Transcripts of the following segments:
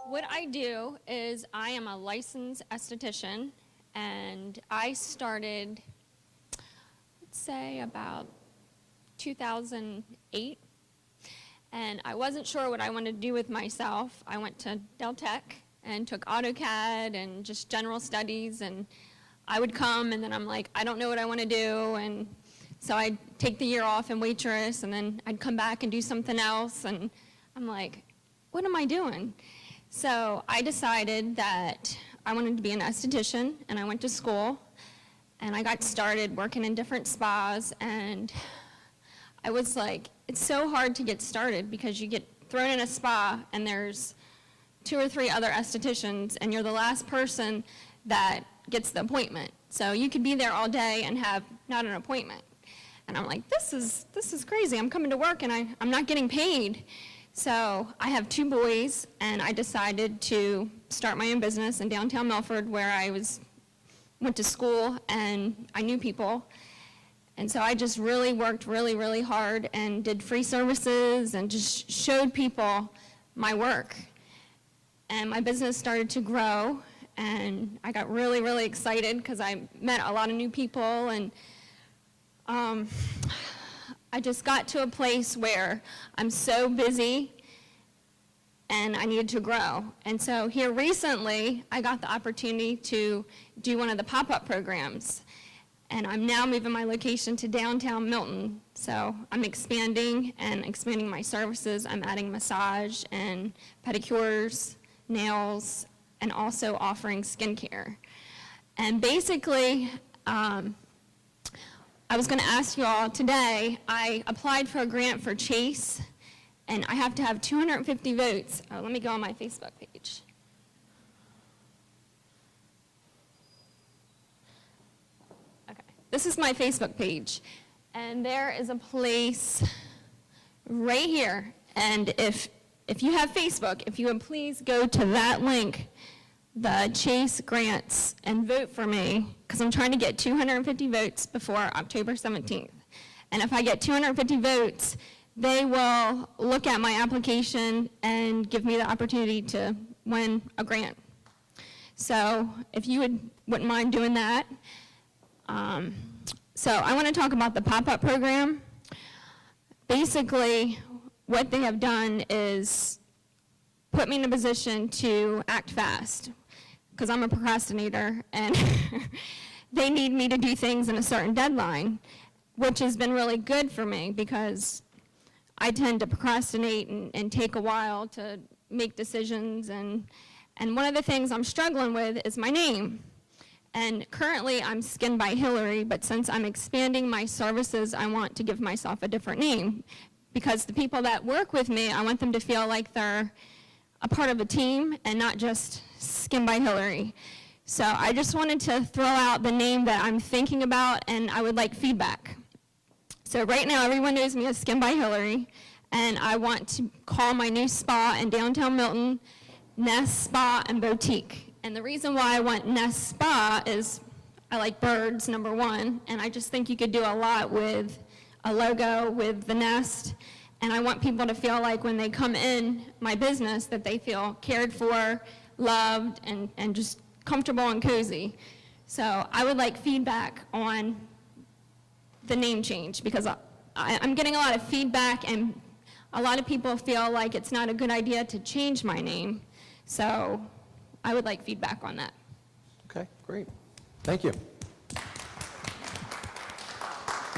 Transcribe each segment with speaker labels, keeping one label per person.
Speaker 1: What I do is I am a licensed esthetician, and I started, let's say, about 2008. And I wasn't sure what I wanted to do with myself. I went to Del Tech and took AutoCAD and just general studies, and I would come and then I'm like, I don't know what I want to do, and so I'd take the year off and waitress, and then I'd come back and do something else, and I'm like, what am I doing? So I decided that I wanted to be an esthetician, and I went to school, and I got started working in different spas, and I was like, it's so hard to get started because you get thrown in a spa and there's 2 or 3 other estheticians and you're the last person that gets the appointment. So you could be there all day and have not an appointment. And I'm like, this is crazy. I'm coming to work and I'm not getting paid. So I have 2 boys, and I decided to start my own business in downtown Milford, where I went to school and I knew people. And so I just really worked really hard and did free services and just showed people my work. And my business started to grow, and I got really excited because I met a lot of new people, and I just got to a place where I'm so busy and I needed to grow. And so here recently, I got the opportunity to do one of the pop-up programs. And I'm now moving my location to downtown Milton. So I'm expanding my services. I'm adding massage and pedicures, nails, and also offering skincare. And basically, I was going to ask you all today, I applied for a grant for Chase, and I have to have 250 votes. Oh, let me go on my Facebook page. This is my Facebook page, and there is a place right here. And if you have Facebook, if you would please go to that link, the Chase Grants, and vote for me, because I'm trying to get 250 votes before October 17th. And if I get 250 votes, they will look at my application and give me the opportunity to win a grant. So if you wouldn't mind doing that. So I want to talk about the pop-up program. Basically, what they have done is put me in a position to act fast, because I'm a procrastinator, and they need me to do things in a certain deadline, which has been really good for me because I tend to procrastinate and take a while to make decisions, and one of the things I'm struggling with is my name. And currently, I'm Skin by Hillary, but since I'm expanding my services, I want to give myself a different name. Because the people that work with me, I want them to feel like they're a part of a team and not just Skin by Hillary. So I just wanted to throw out the name that I'm thinking about, and I would like feedback. So right now, everyone knows me as Skin by Hillary, and I want to call my new spa in downtown Milton Nest Spa and Boutique. And the reason why I want Nest Spa is I like birds, number one, and I just think you could do a lot with a logo with the nest. And I want people to feel like when they come in my business that they feel cared for, loved, and just comfortable and cozy. So I would like feedback on the name change, because I'm getting a lot of feedback, and a lot of people feel like it's not a good idea to change my name. So I would like feedback on that.
Speaker 2: Okay, great. Thank you.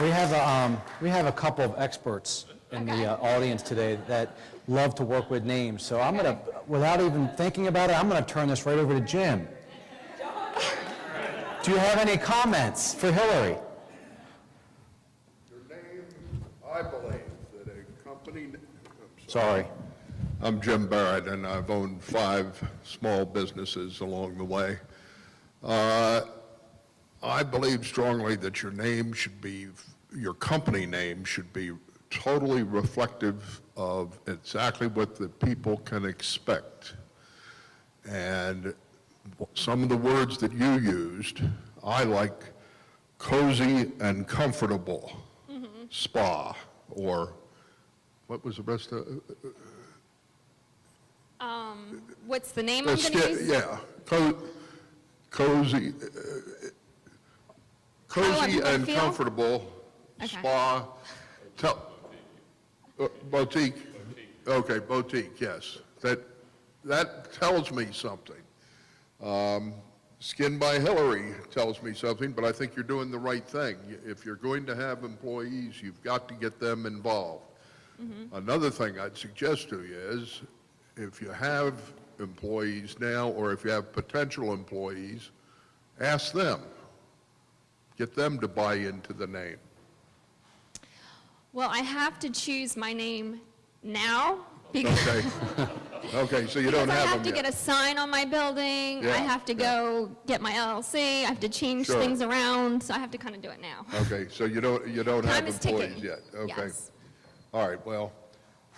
Speaker 2: We have a couple of experts in the audience today that love to work with names. So I'm going to, without even thinking about it, I'm going to turn this right over to Jim. Do you have any comments for Hillary?
Speaker 3: Your name, I believe that a company...
Speaker 2: Sorry.
Speaker 3: I'm Jim Barrett, and I've owned 5 small businesses along the way. I believe strongly that your name should be, your company name should be totally reflective of exactly what the people can expect. And some of the words that you used, I like cozy and comfortable spa, or what was the rest of
Speaker 1: What's the name I'm going to use?
Speaker 3: Yeah, cozy, cozy
Speaker 1: people
Speaker 3: and
Speaker 1: feel?
Speaker 3: comfortable
Speaker 1: Okay.
Speaker 3: spa, boutique. Okay, boutique, yes. That tells me something. Skin by Hillary tells me something, but I think you're doing the right thing. If you're going to have employees, you've got to get them involved. Another thing I'd suggest to you is, if you have employees now, or if you have potential employees, ask them. Get them to buy into the name.
Speaker 1: Well, I have to choose my name now because
Speaker 3: Okay. Okay, so you don't
Speaker 1: I
Speaker 3: have
Speaker 1: have
Speaker 3: them
Speaker 1: to
Speaker 3: yet.
Speaker 1: get a sign on my building.
Speaker 3: Yeah,
Speaker 1: I have to go get my LLC. I have to change
Speaker 3: Sure.
Speaker 1: things around, so I have to kind of do it now.
Speaker 3: Okay, so you don't have
Speaker 1: Time is
Speaker 3: employees
Speaker 1: ticking.
Speaker 3: yet? Okay.
Speaker 1: Yes.
Speaker 3: All right, well,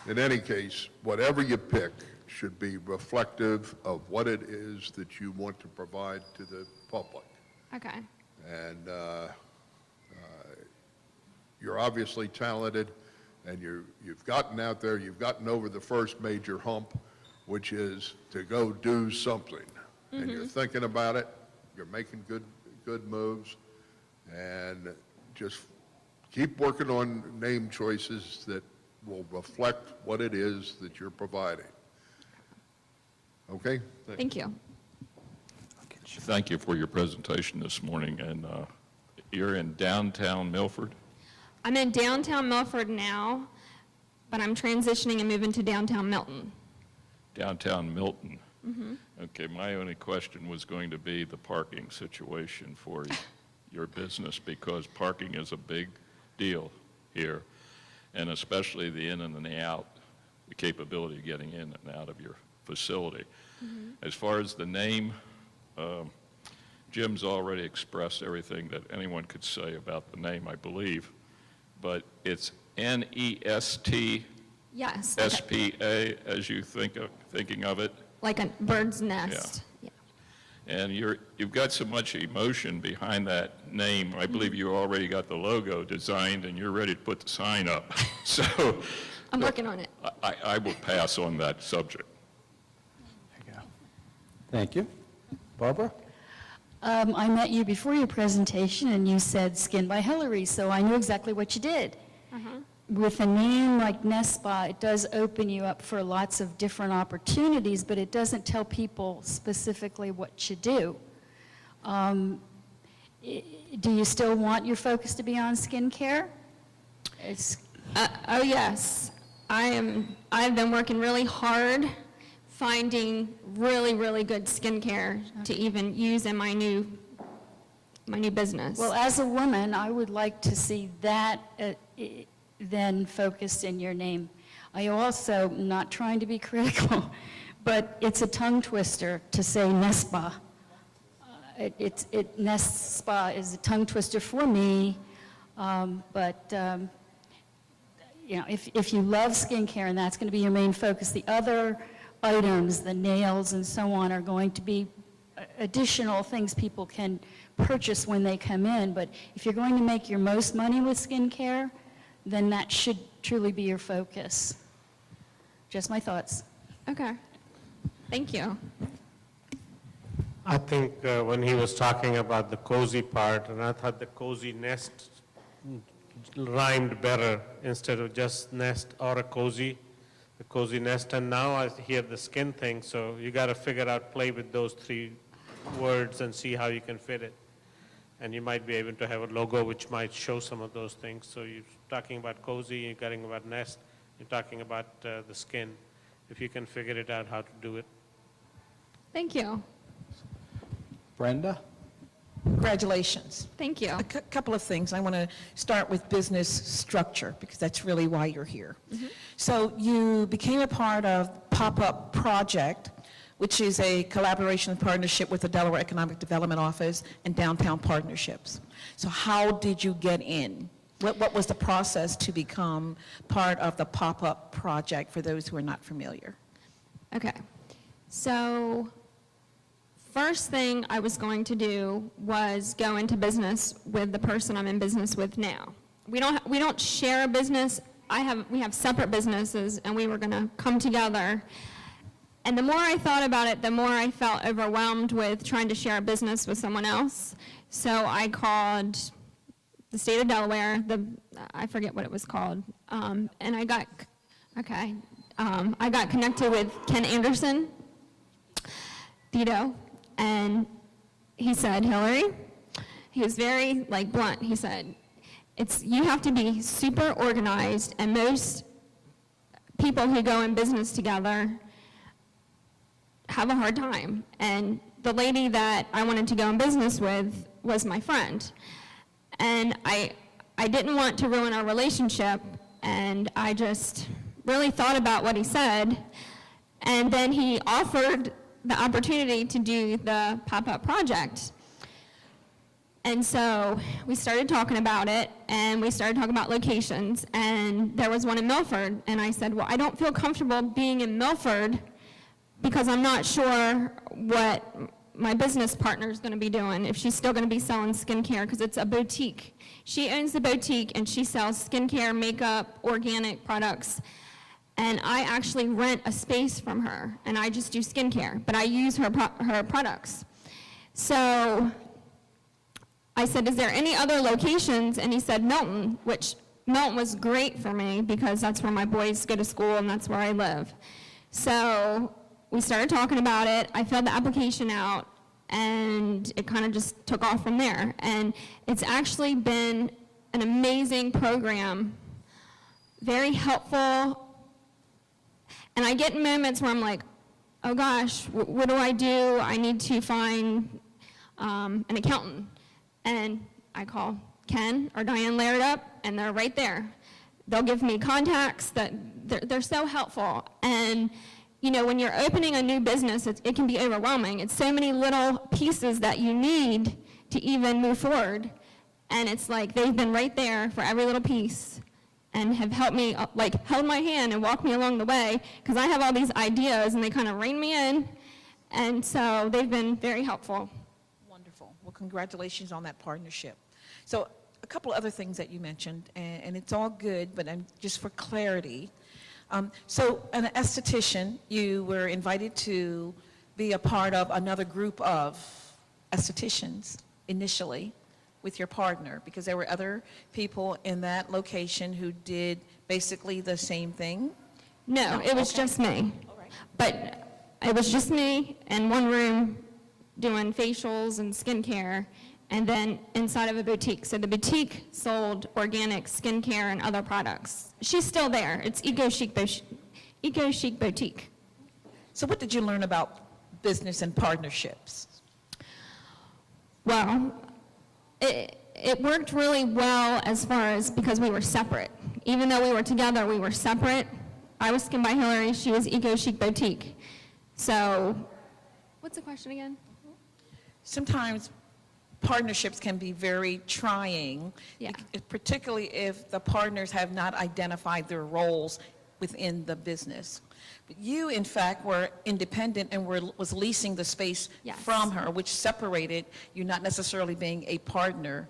Speaker 3: in any case, whatever you pick should be reflective of what it is that you want to provide to the public.
Speaker 1: Okay.
Speaker 3: And you're obviously talented, and you've gotten out there, you've gotten over the first major hump, which is to go do something. And you're thinking about it, you're making good moves, and just keep working on name choices that will reflect what it is that you're providing. Okay?
Speaker 1: Thank you.
Speaker 4: Thank you for your presentation this morning, and you're in downtown Milford?
Speaker 1: I'm in downtown Milford now, but I'm transitioning and moving to downtown Milton.
Speaker 4: Downtown Milton? Okay, my only question was going to be the parking situation for your business, because parking is a big deal here, and especially the in and the out, the capability of getting in and out of your facility. As far as the name, Jim's already expressed everything that anyone could say about the name, I believe, but it's N-E-S-T-S-P-A
Speaker 1: Yes.
Speaker 4: as you thinking of it,
Speaker 1: Like a bird's nest. Yeah.
Speaker 4: and you've got so much emotion behind that name. I believe you already got the logo designed and you're ready to put the sign up. So
Speaker 1: I'm working on it.
Speaker 4: I will pass on that subject.
Speaker 2: There you go. Thank you. Barbara?
Speaker 5: I met you before your presentation, and you said Skin by Hillary, so I knew exactly what you did. With a name like Nest Spa, it does open you up for lots of different opportunities, but it doesn't tell people specifically what you do. Do you still want your focus to be on skincare?
Speaker 1: Oh, yes. I've been working really hard finding really, really good skincare to even use in my new business.
Speaker 5: Well, as a woman, I would like to see that then focused in your name. I also, not trying to be critical, but it's a tongue twister to say Nest Spa. Nest Spa is a tongue twister for me, but you know, if you love skincare and that's going to be your main focus, the other items, the nails and so on, are going to be additional things people can purchase when they come in. But if you're going to make your most money with skincare, then that should truly be your focus. Just my thoughts.
Speaker 1: Okay. Thank you.
Speaker 6: I think when he was talking about the cozy part, and I thought the cozy nest rhymed better instead of just nest or a cozy, the cozy nest. And now I hear the skin thing, so you got to figure out, play with those three words and see how you can fit it. And you might be able to have a logo which might show some of those things. So you're talking about cozy, you're talking about nest, you're talking about the skin. If you can figure it out how to do it.
Speaker 1: Thank you.
Speaker 2: Brenda?
Speaker 7: Congratulations.
Speaker 1: Thank you.
Speaker 7: A couple of things. I want to start with business structure, because that's really why you're here. So you became a part of Pop-Up Project, which is a collaboration and partnership with the Delaware Economic Development Office and Downtown Partnerships. So how did you get in? What was the process to become part of the Pop-Up Project, for those who are not familiar?
Speaker 1: Okay. So first thing I was going to do was go into business with the person I'm in business with now. We don't share a business. We have separate businesses, and we were going to come together And the more I thought about it, the more I felt overwhelmed with trying to share a business with someone else. So I called the state of Delaware, I forget what it was called, and I got connected with Ken Anderson, Tito, and he said, Hillary, he was very blunt. He said, you have to be super organized, and most people who go in business together have a hard time. And the lady that I wanted to go in business with was my friend. And I didn't want to ruin our relationship, and I just really thought about what he said. And then he offered the opportunity to do the pop-up project. And so we started talking about it, and we started talking about locations, and there was one in Milford, and I said, well, I don't feel comfortable being in Milford because I'm not sure what my business partner is going to be doing, if she's still going to be selling skincare, because it's a boutique. She owns the boutique, and she sells skincare, makeup, organic products, and I actually rent a space from her, and I just do skincare, but I use her products. So I said, is there any other locations? And he said Milton, which Milton was great for me because that's where my boys go to school and that's where I live. So we started talking about it. I filled the application out, and it kind of just took off from there. And it's actually been an amazing program, very helpful. And I get in moments where I'm like, oh gosh, what do? I need to find an accountant. And I call Ken or Diane Laird up, and they're right there. They'll give me contacts that they're so helpful. And when you're opening a new business, it can be overwhelming. It's so many little pieces that you need to even move forward. And it's like they've been right there for every little piece and have helped me, held my hand and walked me along the way, because I have all these ideas, and they kind of rein me in. And so they've been very helpful.
Speaker 7: Wonderful. Well, congratulations on that partnership. So a couple other things that you mentioned, and it's all good, but just for clarity. So an esthetician, you were invited to be a part of another group of estheticians initially with your partner, because there were other people in that location who did basically the same thing?
Speaker 1: No, it was just me.
Speaker 7: All right.
Speaker 1: But it was just me in one room doing facials and skincare, and then inside of a boutique. So the boutique sold organic skincare and other products. She's still there. It's Eco Chic Boutique.
Speaker 7: So what did you learn about business and partnerships?
Speaker 1: Well, it worked really well as far as because we were separate. Even though we were together, we were separate. I was Skin by Hillary, she was Eco Chic Boutique. So, what's the question again?
Speaker 7: Sometimes partnerships can be very trying,
Speaker 1: Yeah.
Speaker 7: particularly if the partners have not identified their roles within the business. But you, in fact, were independent and was leasing the space
Speaker 1: Yes.
Speaker 7: from her, which separated you not necessarily being a partner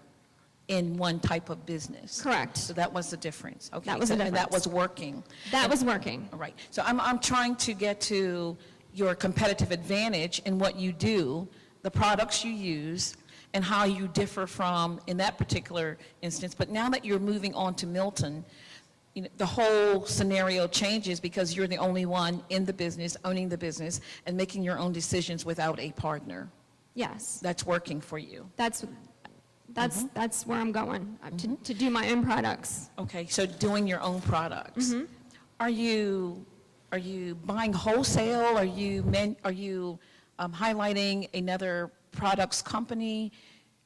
Speaker 7: in one type of business.
Speaker 1: Correct.
Speaker 7: So that was the difference. Okay.
Speaker 1: That was the
Speaker 7: And that
Speaker 1: difference.
Speaker 7: was working.
Speaker 1: That was working.
Speaker 7: All right. So I'm trying to get to your competitive advantage in what you do, the products you use, and how you differ from, in that particular instance. But now that you're moving on to Milton, the whole scenario changes because you're the only one in the business, owning the business, and making your own decisions without a partner.
Speaker 1: Yes.
Speaker 7: That's working for you.
Speaker 1: That's where I'm going, to do my own products.
Speaker 7: Okay, so doing your own products. Are you buying wholesale? Are you highlighting another products company,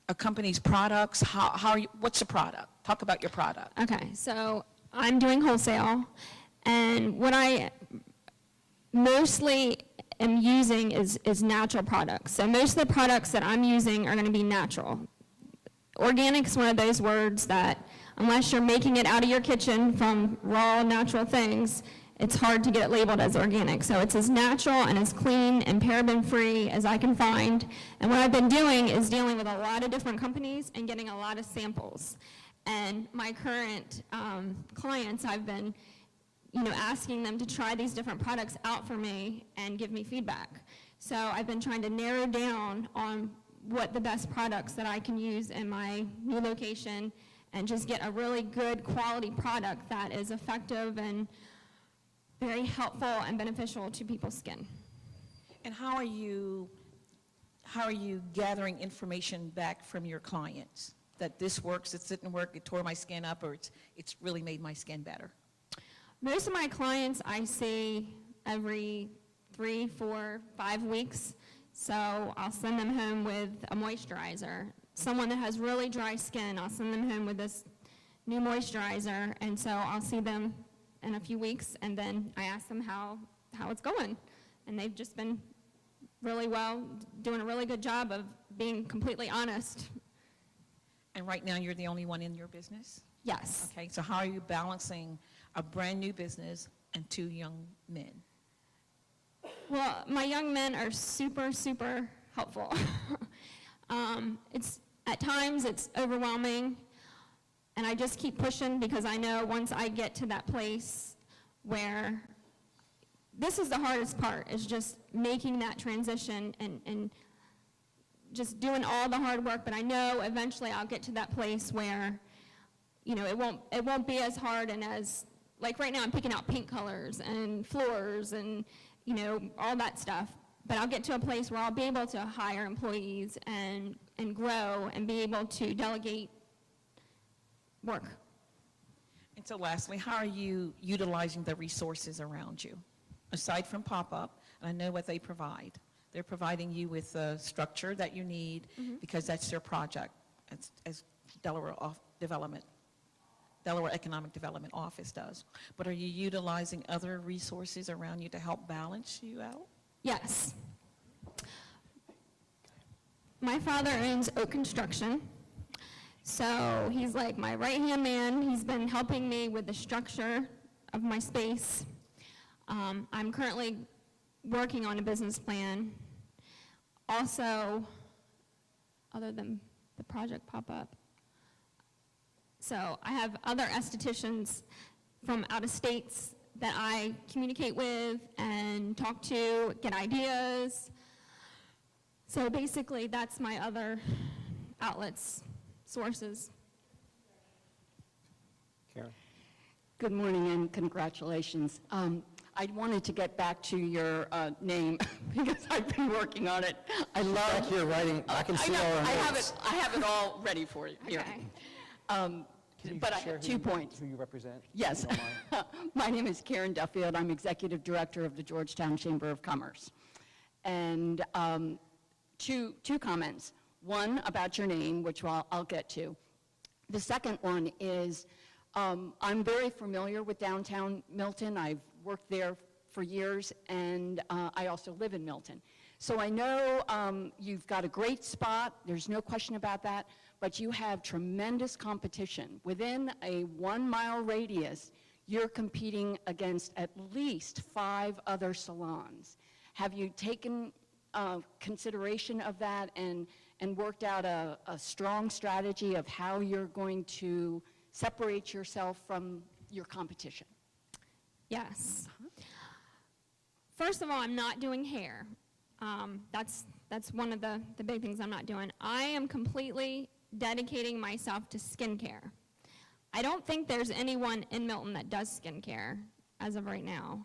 Speaker 7: a company's products? How are you, what's the product? Talk about your product.
Speaker 1: Okay, so I'm doing wholesale, and what I mostly am using is natural products. So most of the products that I'm using are going to be natural. Organic is one of those words that, unless you're making it out of your kitchen from raw, natural things, it's hard to get it labeled as organic. So it's as natural and as clean and paraben-free as I can find. And what I've been doing is dealing with a lot of different companies and getting a lot of samples. And my current clients, I've been, asking them to try these different products out for me and give me feedback. So I've been trying to narrow down on what the best products that I can use in my new location and just get a really good quality product that is effective and very helpful and beneficial to people's skin.
Speaker 7: And how are you gathering information back from your clients? That this works, it didn't work, it tore my skin up, or it's really made my skin better?
Speaker 1: Most of my clients I see every 3, 4, 5 weeks. So I'll send them home with a moisturizer. Someone that has really dry skin, I'll send them home with this new moisturizer. And so I'll see them in a few weeks, and then I ask them how it's going. And they've just been really well, doing a really good job of being completely honest.
Speaker 7: And right now, you're the only one in your business?
Speaker 1: Yes.
Speaker 7: Okay, so how are you balancing a brand-new business and 2 young men?
Speaker 1: Well, my young men are super, super helpful. At times, it's overwhelming, and I just keep pushing because I know once I get to that place where this is the hardest part, is just making that transition and just doing all the hard work, but I know eventually I'll get to that place where, it won't be as hard and as, like right now I'm picking out paint colors and floors and, all that stuff. But I'll get to a place where I'll be able to hire employees and grow and be able to delegate work.
Speaker 7: And so lastly, how are you utilizing the resources around you? Aside from pop-up, and I know what they provide. They're providing you with the structure that you need because that's their project as Delaware Economic Development Office does. But are you utilizing other resources around you to help balance you out?
Speaker 1: Yes. My father owns Oak Construction, so he's like my right-hand man. He's been helping me with the structure of my space. I'm currently working on a business plan. Also, other than the project pop-up. So I have other estheticians from out of states that I communicate with and talk to, get ideas. So basically, that's my other outlets, sources.
Speaker 2: Karen?
Speaker 8: Good morning and congratulations. I wanted to get back to your name because I've been working on it. I love.
Speaker 2: Back here writing, I can see
Speaker 8: know,
Speaker 2: all our
Speaker 8: I
Speaker 2: notes.
Speaker 8: have it all ready for you here.
Speaker 1: Okay.
Speaker 2: Can you
Speaker 8: But I
Speaker 2: share
Speaker 8: have
Speaker 2: who
Speaker 8: 2
Speaker 2: you-
Speaker 8: points.
Speaker 2: Who you represent? if
Speaker 8: Yes.
Speaker 2: you don't mind?
Speaker 8: My name is Karen Duffield. I'm Executive Director of the Georgetown Chamber of Commerce. And two comments. One about your name, which I'll get to. The second one is I'm very familiar with downtown Milton. I've worked there for years, and I also live in Milton. So I know you've got a great spot, there's no question about that, but you have tremendous competition. Within a 1-mile radius, you're competing against at least 5 other salons. Have you taken consideration of that and worked out a strong strategy of how you're going to separate yourself from your competition?
Speaker 1: Yes. First of all, I'm not doing hair. That's one of the big things I'm not doing. I am completely dedicating myself to skincare. I don't think there's anyone in Milton that does skincare as of right now.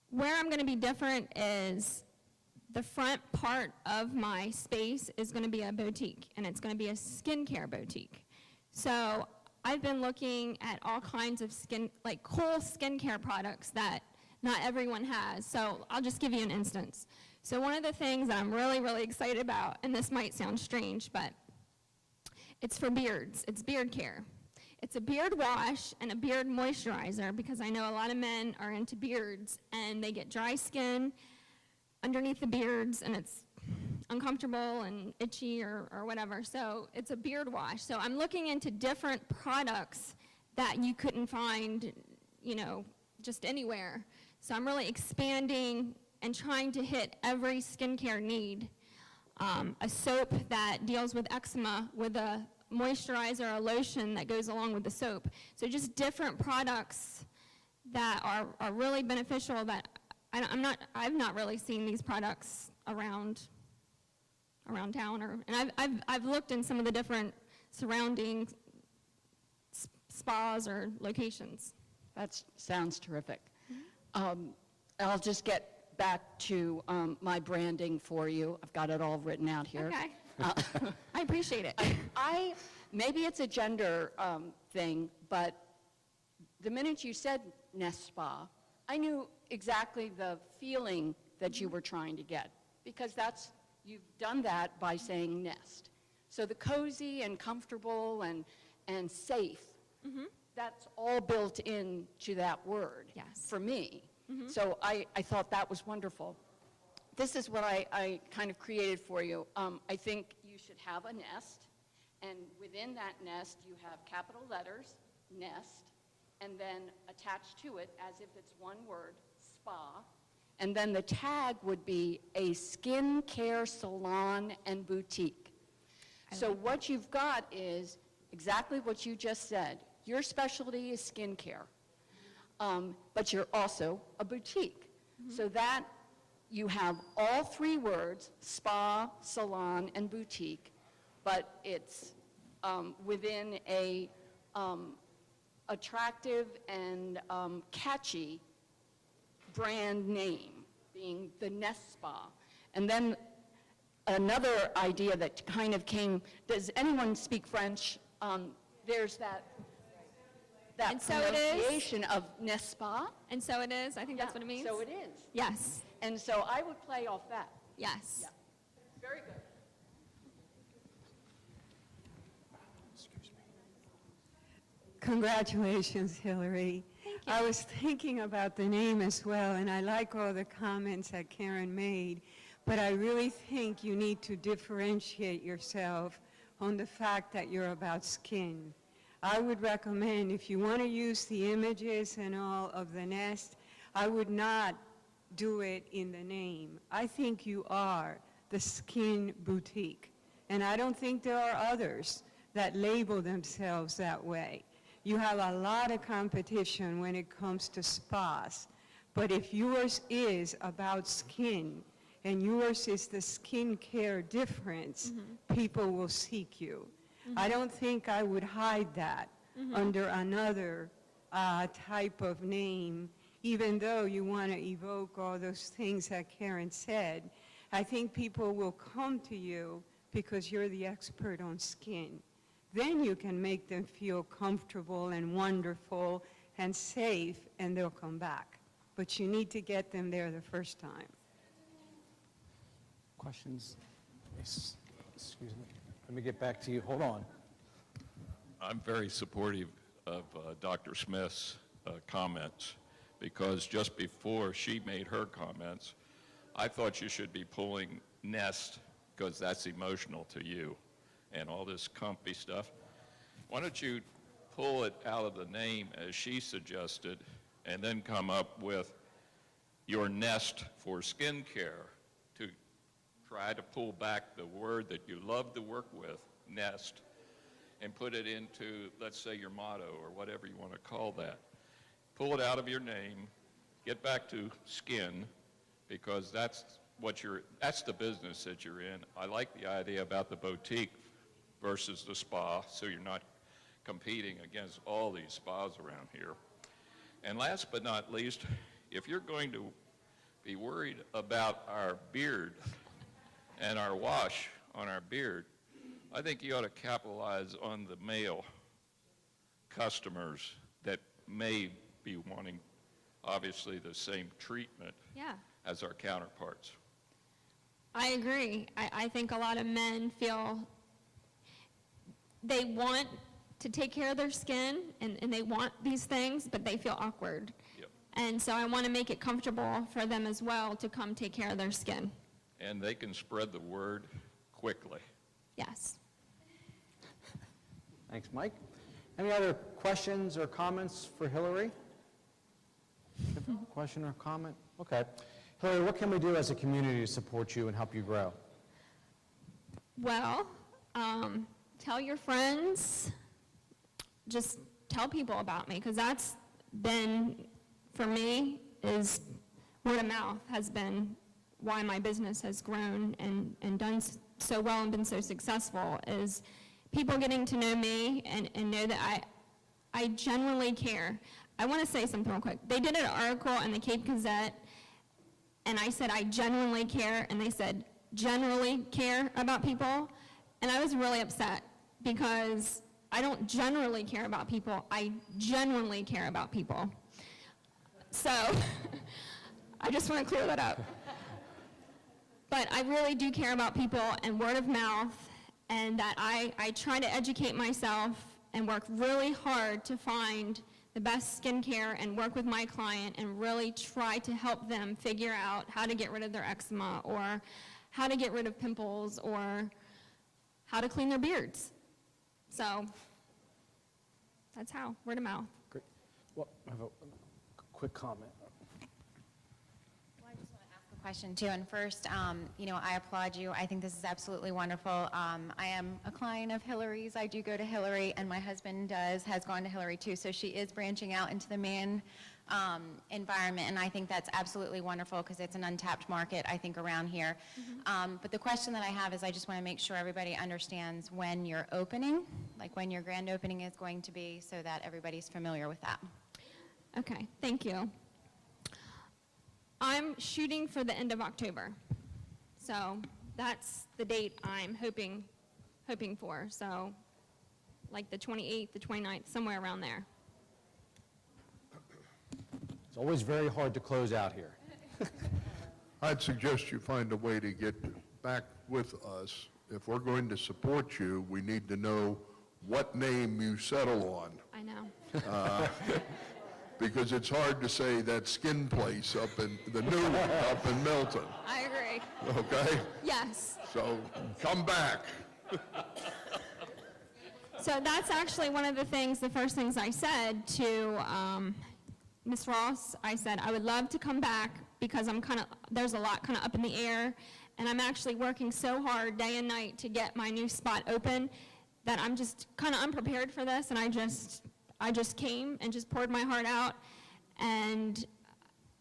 Speaker 1: Where I'm going to be different is the front part of my space is going to be a boutique, and it's going to be a skincare boutique. So I've been looking at all kinds of cool skincare products that not everyone has. So I'll just give you an instance. So one of the things that I'm really, really excited about, and this might sound strange, but it's for beards. It's beard care. It's a beard wash and a beard moisturizer because I know a lot of men are into beards and they get dry skin underneath the beards and it's uncomfortable and itchy or whatever. So it's a beard wash. So I'm looking into different products that you couldn't find, just anywhere. So I'm really expanding and trying to hit every skincare need. A soap that deals with eczema with a moisturizer or lotion that goes along with the soap. So just different products that are really beneficial that I've not really seen these products around town, and I've looked in some of the different surrounding spas or locations.
Speaker 8: That sounds terrific. I'll just get back to my branding for you. I've got it all written out here.
Speaker 1: Okay. I appreciate it.
Speaker 8: Maybe it's a gender thing, but the minute you said Nest Spa, I knew exactly the feeling that you were trying to get, because you've done that by saying nest. So the cozy and comfortable and safe, that's all built into that word.
Speaker 1: Yes.
Speaker 8: For me. So I thought that was wonderful. This is what I kind of created for you. I think you should have a nest, and within that nest you have capital letters, nest, and then attached to it, as if it's one word, spa, and then the tag would be a skin care salon and boutique. So what you've got is exactly what you just said. Your specialty is skincare, but you're also a boutique. So that you have all three words, spa, salon, and boutique, but it's within a attractive and catchy brand name, being the Nest Spa. And then another idea that kind of came, does anyone speak French? There's that
Speaker 1: And so it is.
Speaker 8: pronunciation of Nest Spa.
Speaker 1: And so it is. I think that's what it means.
Speaker 8: So it is.
Speaker 1: Yes.
Speaker 8: And so I would play off that.
Speaker 1: Yes.
Speaker 8: Yeah. Very good.
Speaker 9: Congratulations, Hillary. I was thinking about the name as well, and I like all the comments that Karen made, but I really think you need to differentiate yourself on the fact that you're about skin. I would recommend, if you want to use the images and all of the nest, I would not do it in the name. I think you are the skin boutique, and I don't think there are others that label themselves that way. You have a lot of competition when it comes to spas, but if yours is about skin and yours is the skincare difference, people will seek you. I don't think I would hide that under another type of name, even though you want to evoke all those things that Karen said. I think people will come to you because you're the expert on skin. Then you can make them feel comfortable and wonderful and safe, and they'll come back. But you need to get them there the first time.
Speaker 2: Questions? Yes. Excuse me. Let me get back to you. Hold on.
Speaker 4: I'm very supportive of Dr. Smith's comments, because just before she made her comments, I thought you should be pulling nest, because that's emotional to you, and all this comfy stuff. Why don't you pull it out of the name as she suggested, and then come up with your nest for skincare, to try to pull back the word that you love to work with, nest, and put it into, let's say, your motto or whatever you want to call that. Pull it out of your name, get back to skin, because that's the business that you're in. I like the idea about the boutique versus the spa, so you're not competing against all these spas around here. And last but not least, if you're going to be worried about our beard and our wash on our beard, I think you ought to capitalize on the male customers that may be wanting, obviously, the same treatment
Speaker 1: Yeah.
Speaker 4: as our counterparts.
Speaker 1: I agree. I think a lot of men feel they want to take care of their skin and they want these things, but they feel awkward.
Speaker 4: Yep.
Speaker 1: And so I want to make it comfortable for them as well to come take care of their skin.
Speaker 4: And they can spread the word quickly.
Speaker 1: Yes.
Speaker 2: Thanks, Mike. Any other questions or comments for Hillary? Question or comment? Okay. Hillary, what can we do as a community to support you and help you grow?
Speaker 1: Well, tell your friends, just tell people about me, because that's been, for me, is word of mouth has been why my business has grown and done so well and been so successful, is people getting to know me and know that I genuinely care. I want to say something real quick. They did an article in the Cape Gazette, and I said, I genuinely care, and they said, generally care about people, and I was really upset, because I don't generally care about people, I genuinely care about people. So, I just want to clear that up. But I really do care about people and word of mouth, and that I try to educate myself and work really hard to find the best skincare and work with my client and really try to help them figure out how to get rid of their eczema or how to get rid of pimples or how to clean their beards. So that's how, word of mouth.
Speaker 2: Great. Well, I have a quick comment.
Speaker 10: Well, I just want to ask a question too. And first, I applaud you. I think this is absolutely wonderful. I am a client of Hillary's. I do go to Hillary, and my husband has gone to Hillary too. So she is branching out into the man environment, and I think that's absolutely wonderful because it's an untapped market, I think, around here. But the question that I have is I just want to make sure everybody understands when you're opening, like when your grand opening is going to be, so that everybody's familiar with that.
Speaker 1: Okay, thank you. I'm shooting for the end of October. So that's the date I'm hoping for. So like the 28th, the 29th, somewhere around there.
Speaker 2: It's always very hard to close out here.
Speaker 3: I'd suggest you find a way to get back with us. If we're going to support you, we need to know what name you settle on,
Speaker 1: I know.
Speaker 3: because it's hard to say that skin place up in, the new one up in Milton,
Speaker 1: I agree.
Speaker 3: okay?
Speaker 1: Yes.
Speaker 3: So come back.
Speaker 1: So that's actually one of the things, the first things I said to Ms. Ross. I said, I would love to come back because there's a lot kind of up in the air, and I'm actually working so hard day and night to get my new spot open that I'm just kind of unprepared for this, and I just came and just poured my heart out. And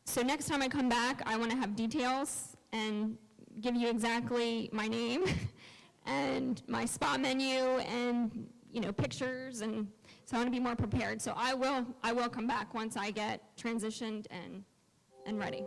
Speaker 1: so next time I come back, I want to have details and give you exactly my name and my spa menu and pictures, and so I want to be more prepared. So I will come back once I get transitioned and ready.